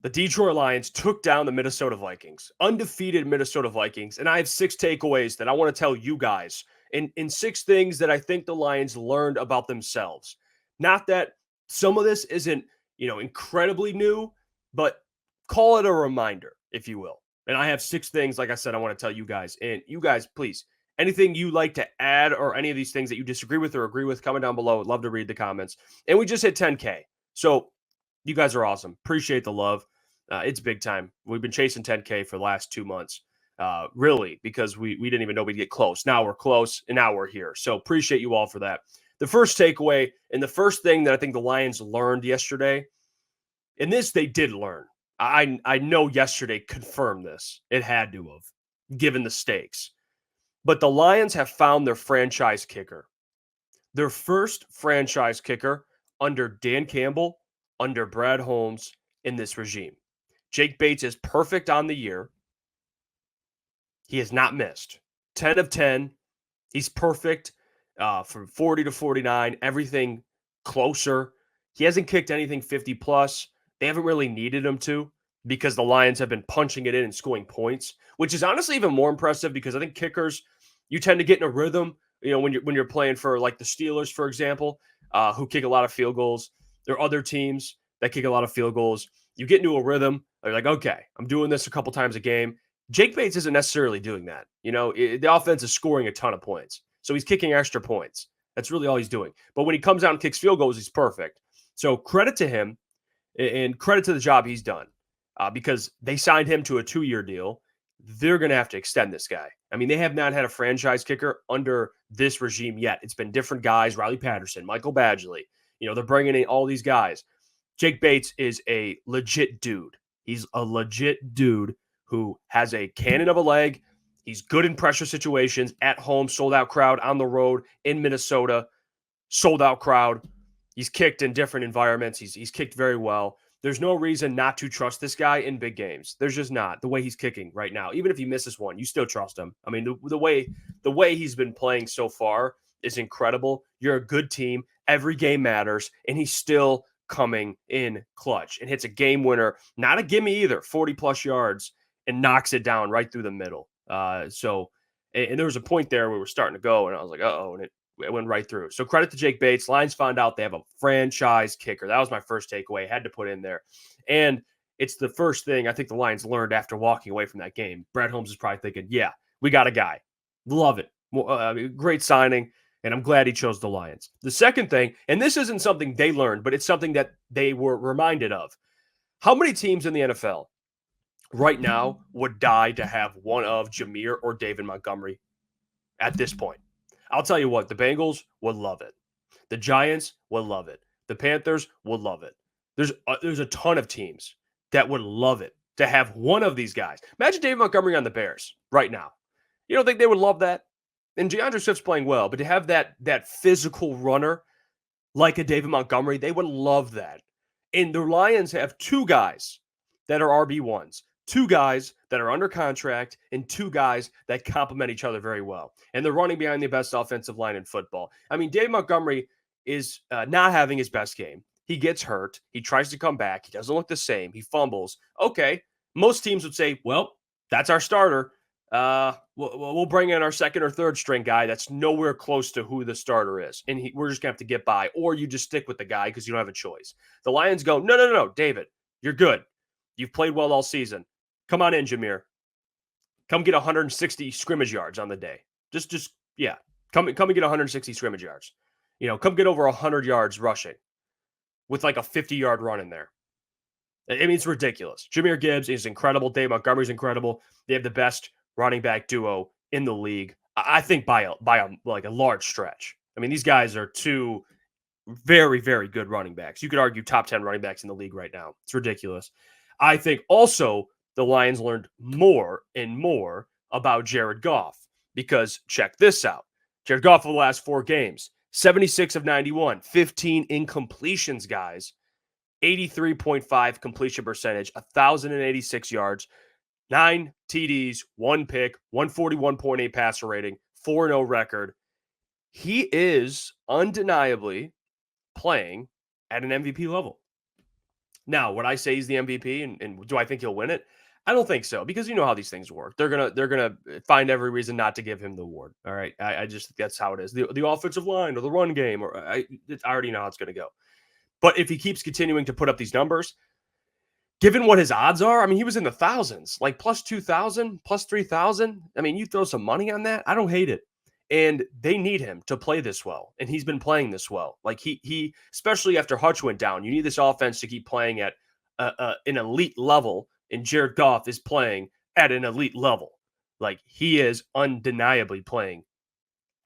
The Detroit Lions took down the Minnesota Vikings, undefeated Minnesota Vikings. And I have 6 takeaways that I want to tell you guys in 6 things that I think the Lions learned about themselves. Not that some of this isn't, incredibly new, but call it a reminder, if you will. And I have 6 things, like I said, I want to tell you guys. And you guys, please, anything you like to add or any of these things that you disagree with or agree with, comment down below. I'd love to read the comments. And we just hit 10K. So you guys are awesome. Appreciate the love. It's big time. We've been chasing 10K for the last 2 months, really, because we didn't even know we'd get close. Now we're close, and now we're here. So appreciate you all for that. The first takeaway and the first thing that I think the Lions learned yesterday, and this they did learn. I know yesterday confirmed this. It had to have, given the stakes. But the Lions have found their franchise kicker. Their first franchise kicker under Dan Campbell, under Brad Holmes, in this regime. Jake Bates is perfect on the year. He has not missed. 10 of 10. He's perfect from 40 to 49. Everything closer. He hasn't kicked anything 50 plus. They haven't really needed him to because the Lions have been punching it in and scoring points, which is honestly even more impressive because I think kickers, you tend to get in a rhythm. When you're playing for like the Steelers, for example, who kick a lot of field goals. There are other teams that kick a lot of field goals. You get into a rhythm. You're like, okay, I'm doing this a couple times a game. Jake Bates isn't necessarily doing that. The offense is scoring a ton of points. So he's kicking extra points. That's really all he's doing. But when he comes out and kicks field goals, he's perfect. So credit to him and credit to the job he's done because they signed him to a 2-year deal. They're going to have to extend this guy. I mean, they have not had a franchise kicker under this regime yet. It's been different guys, Riley Patterson, Michael Badgley. They're bringing in all these guys. Jake Bates is a legit dude. He's a legit dude who has a cannon of a leg. He's good in pressure situations, at home, sold-out crowd, on the road, in Minnesota, sold-out crowd. He's kicked in different environments. He's kicked very well. There's no reason not to trust this guy in big games. There's just not. The way he's kicking right now, even if he misses one, you still trust him. I mean, the way he's been playing so far is incredible. You're a good team. Every game matters, and he's still coming in clutch and hits a game winner. Not a gimme either, 40-plus yards, and knocks it down right through the middle. And there was a point there where we were starting to go, and I was like, uh-oh, and it went right through. So credit to Jake Bates. Lions found out they have a franchise kicker. That was my first takeaway. Had to put in there. And it's the first thing I think the Lions learned after walking away from that game. Brad Holmes is probably thinking, yeah, we got a guy. Love it. Great signing, and I'm glad he chose the Lions. The second thing, and this isn't something they learned, but it's something that they were reminded of. How many teams in the NFL right now would die to have one of Jameer or David Montgomery at this point? I'll tell you what, the Bengals would love it. The Giants would love it. The Panthers would love it. There's a ton of teams that would love it to have one of these guys. Imagine David Montgomery on the Bears right now. You don't think they would love that? And DeAndre Swift's playing well, but to have that physical runner like a David Montgomery, they would love that. And the Lions have 2 guys that are RB1s. 2 guys that are under contract, and 2 guys that complement each other very well. And they're running behind the best offensive line in football. I mean, Dave Montgomery is not having his best game. He gets hurt. He tries to come back. He doesn't look the same. He fumbles. Okay, most teams would say, well, that's our starter. We'll bring in our second or third string guy that's nowhere close to who the starter is. And we're just going to have to get by. Or you just stick with the guy because you don't have a choice. The Lions go, no, David, you're good. You've played well all season. Come on in, Jameer. Come get 160 scrimmage yards on the day. Come and get 160 scrimmage yards. Come get over 100 yards rushing with like a 50-yard run in there. I mean, it's ridiculous. Jahmyr Gibbs is incredible. Dave Montgomery's incredible. They have the best running back duo in the league, I think, by a large stretch. I mean, these guys are 2 very, very good running backs. You could argue top 10 running backs in the league right now. It's ridiculous. I think also the Lions learned more and more about Jared Goff because check this out. Jared Goff for the last 4 games, 76 of 91, 15 incompletions, guys, 83.5 completion percentage, 1,086 yards, 9 TDs, 1 pick, 141.8 passer rating, 4-0 record. He is undeniably playing at an MVP level. Now, would I say he's the MVP and do I think he'll win it? I don't think so, because you know how these things work. They're gonna find every reason not to give him the award. All right. I just think that's how it is. The offensive line or the run game, or I already know how it's gonna go. But if he keeps continuing to put up these numbers, given what his odds are, I mean, he was in the thousands, like plus 2,000, plus 3,000. I mean, you throw some money on that, I don't hate it. And they need him to play this well, and he's been playing this well. Like he especially after Hutch went down, you need this offense to keep playing at an elite level, and Jared Goff is playing at an elite level. Like he is undeniably playing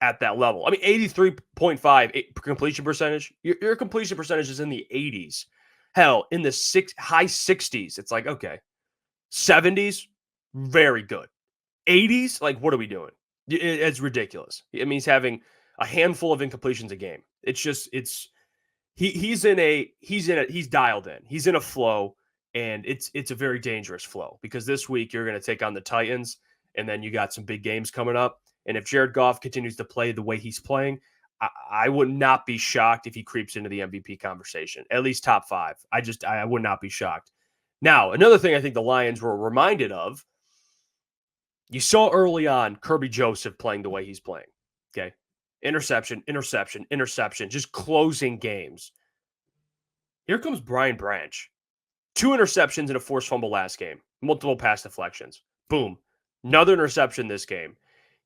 at that level. I mean, 83.5 completion percentage. Your completion percentage is in the 80s. Hell, in the high 60s. It's like, okay. 70s, very good. 80s, like, what are we doing? It's ridiculous. I mean, he's having a handful of incompletions a game. It's just, he's dialed in. He's in a flow, and it's a very dangerous flow, because this week you're going to take on the Titans, and then you got some big games coming up. And if Jared Goff continues to play the way he's playing, I would not be shocked if he creeps into the MVP conversation, at least top 5. I would not be shocked. Now, another thing I think the Lions were reminded of, you saw early on Kirby Joseph playing the way he's playing. Okay. Interception, just closing games. Here comes Brian Branch. 2 interceptions and a forced fumble last game, multiple pass deflections. Boom. Another interception this game.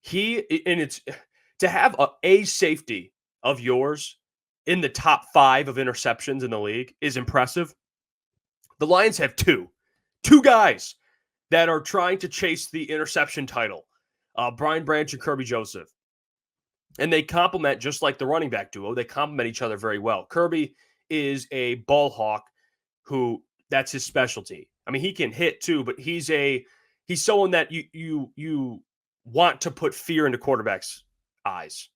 It's to have a safety of yours in the top 5 of interceptions in the league is impressive. The Lions have two guys that are trying to chase the interception title, Brian Branch and Kirby Joseph. And they complement, just like the running back duo, they complement each other very well. Kirby is a ball hawk who that's his specialty. I mean, he can hit too, but he's someone that you want to put fear into quarterbacks' eyes.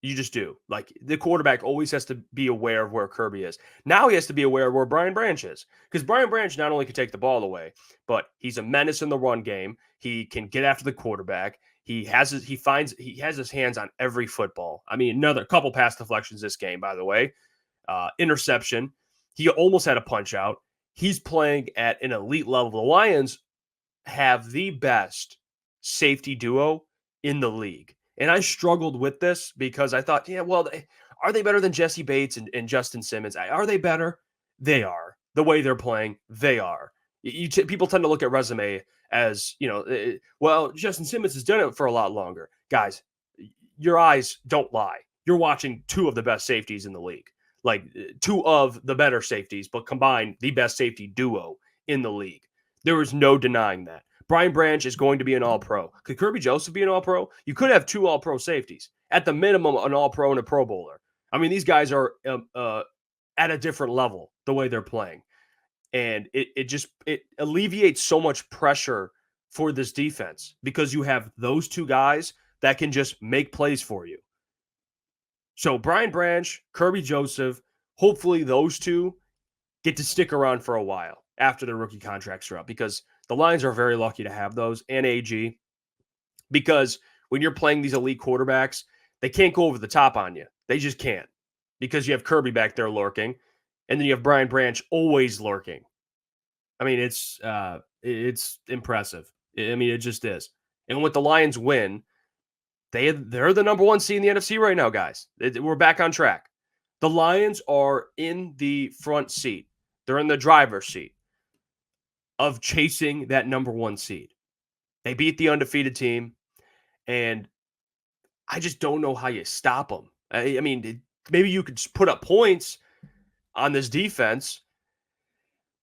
You just do. Like, the quarterback always has to be aware of where Kirby is. Now he has to be aware of where Brian Branch is, because Brian Branch not only can take the ball away, but he's a menace in the run game. He can get after the quarterback. He has his hands on every football. I mean, another couple pass deflections this game, by the way. Interception. He almost had a punch out. He's playing at an elite level. The Lions have the best safety duo in the league. And I struggled with this because I thought, are they better than Jesse Bates and Justin Simmons? Are they better? They are. The way they're playing, they are. People tend to look at resume as, Justin Simmons has done it for a lot longer. Guys, your eyes don't lie. You're watching 2 of the best safeties in the league. Like 2 of the better safeties, but combined the best safety duo in the league. There is no denying that. Brian Branch is going to be an all-pro. Could Kirby Joseph be an all-pro? You could have 2 all-pro safeties. At the minimum, an all-pro and a pro bowler. I mean, these guys are at a different level the way they're playing. And it alleviates so much pressure for this defense, because you have those 2 guys that can just make plays for you. So Brian Branch, Kirby Joseph, hopefully those 2 get to stick around for a while after their rookie contracts are up, because the Lions are very lucky to have those, and AG, because when you're playing these elite quarterbacks, they can't go over the top on you. They just can't, because you have Kirby back there lurking, and then you have Brian Branch always lurking. I mean, it's impressive. I mean, it just is. And with the Lions win, they're the number 1 seed in the NFC right now, guys. We're back on track. The Lions are in the front seat. They're in the driver's seat of chasing that number 1 seed. They beat the undefeated team, and I just don't know how you stop them. I mean, maybe you could put up points on this defense,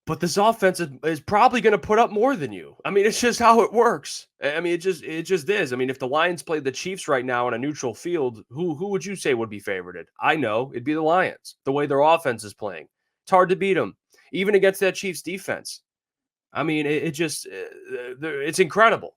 but this offense is probably going to put up more than you. I mean, it's just how it works. I mean, it just is. I mean, if the Lions played the Chiefs right now on a neutral field, who would you say would be favorited? I know it'd be the Lions, the way their offense is playing. It's hard to beat them, even against that Chiefs defense. I mean, it's incredible.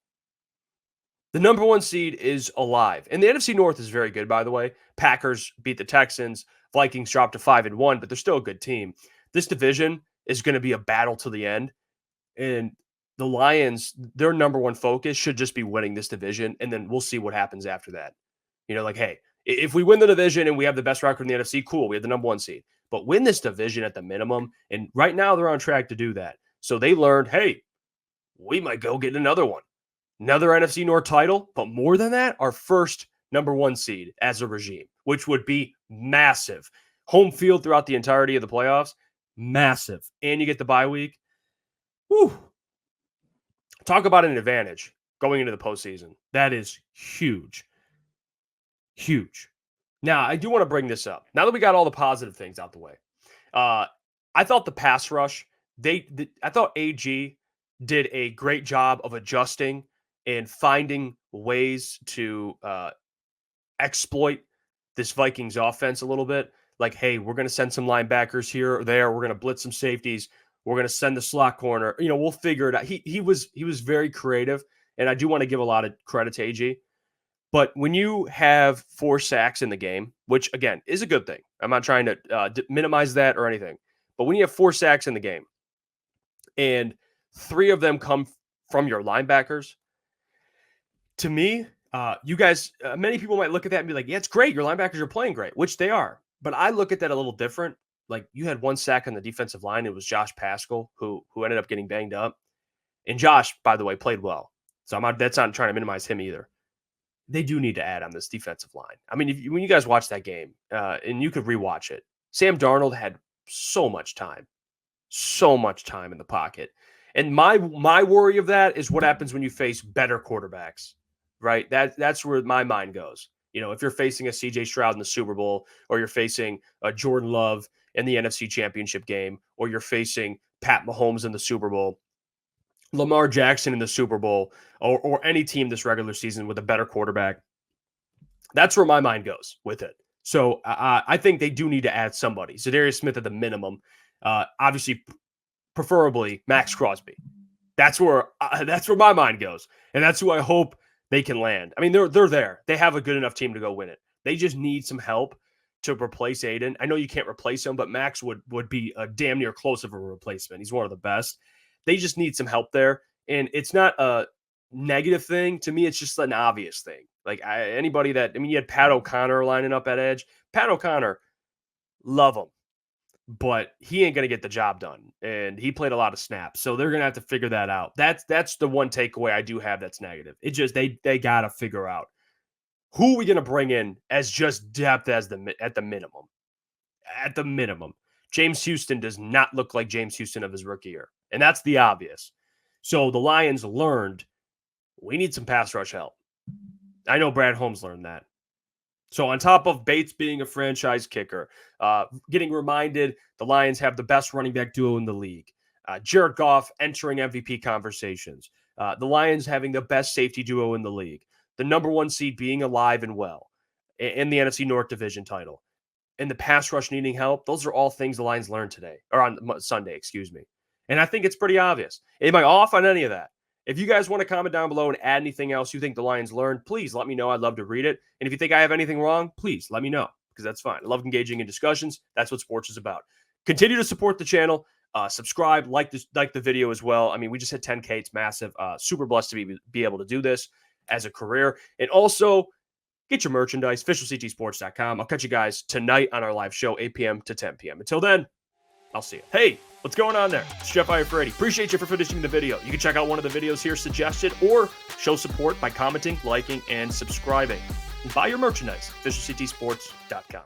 The number 1 seed is alive. And the NFC North is very good, by the way. Packers beat the Texans. Vikings dropped to 5-1, but they're still a good team. This division is going to be a battle to the end. And the Lions, their number 1 focus should just be winning this division, and then we'll see what happens after that. Hey, if we win the division and we have the best record in the NFC, cool, we have the number 1 seed. but win this division at the minimum. And right now they're on track to do that. So they learned, hey, we might go get another one, another NFC North title. But more than that, our first number 1 seed as a regime, which would be massive. Home field throughout the entirety of the playoffs, massive. And you get the bye week. Whew. Talk about an advantage going into the postseason. That is huge. Huge. Now, I do want to bring this up. Now that we got all the positive things out the way, I thought the pass rush, I thought AG did a great job of adjusting and finding ways to exploit this Vikings offense a little bit. Like, hey, we're going to send some linebackers here or there. We're going to blitz some safeties. We're going to send the slot corner. We'll figure it out. He was very creative, and I do want to give a lot of credit to AG. But when you have 4 sacks in the game, which, again, is a good thing. I'm not trying to minimize that or anything. But when you have 4 sacks in the game and 3 of them come from your linebackers, to me, you guys, many people might look at that and be like, yeah, it's great. Your linebackers are playing great, which they are. But I look at that a little different. Like, you had 1 sack on the defensive line. It was Josh Paschal who ended up getting banged up. And Josh, by the way, played well. So that's not trying to minimize him either. They do need to add on this defensive line. I mean, when you guys watch that game, and you could rewatch it, Sam Darnold had so much time in the pocket. And my worry of that is what happens when you face better quarterbacks, right? That's where my mind goes. If you're facing a CJ Stroud in the Super Bowl, or you're facing a Jordan Love in the NFC Championship game, or you're facing Pat Mahomes in the Super Bowl, Lamar Jackson in the Super Bowl, or any team this regular season with a better quarterback, that's where my mind goes with it. So I think they do need to add somebody. Zadarius Smith at the minimum, obviously, preferably Max Crosby. That's where my mind goes, and that's who I hope they can land. I mean, they're there. They have a good enough team to go win it. They just need some help to replace Aiden. I know you can't replace him, but Max would be a damn near close of a replacement. He's one of the best. They just need some help there, and it's not a negative thing. To me, it's just an obvious thing. Like, you had Pat O'Connor lining up at edge. Pat O'Connor, love him, but he ain't going to get the job done, and he played a lot of snaps, so they're going to have to figure that out. That's the one takeaway I do have that's negative. It just they got to figure out who are we going to bring in as just depth at the minimum. At the minimum. James Houston does not look like James Houston of his rookie year. And that's the obvious. So the Lions learned we need some pass rush help. I know Brad Holmes learned that. So on top of Bates being a franchise kicker, getting reminded the Lions have the best running back duo in the league, Jared Goff entering MVP conversations, the Lions having the best safety duo in the league, the number 1 seed being alive and well in the NFC North division title, and the pass rush needing help. Those are all things the Lions learned today, or on Sunday, excuse me. And I think it's pretty obvious. Am I off on any of that? If you guys want to comment down below and add anything else you think the Lions learned, please let me know. I'd love to read it. And if you think I have anything wrong, please let me know, because that's fine. I love engaging in discussions. That's what sports is about. Continue to support the channel. Subscribe, like the video as well. I mean, we just hit 10K. It's massive. Super blessed to be able to do this as a career. And also, get your merchandise, officialctsports.com. I'll catch you guys tonight on our live show, 8 p.m. to 10 p.m. Until then, I'll see you. Hey, what's going on there? It's Jeff Iafrate. Appreciate you for finishing the video. You can check out one of the videos here suggested, or show support by commenting, liking, and subscribing. And buy your merchandise, officialctsports.com.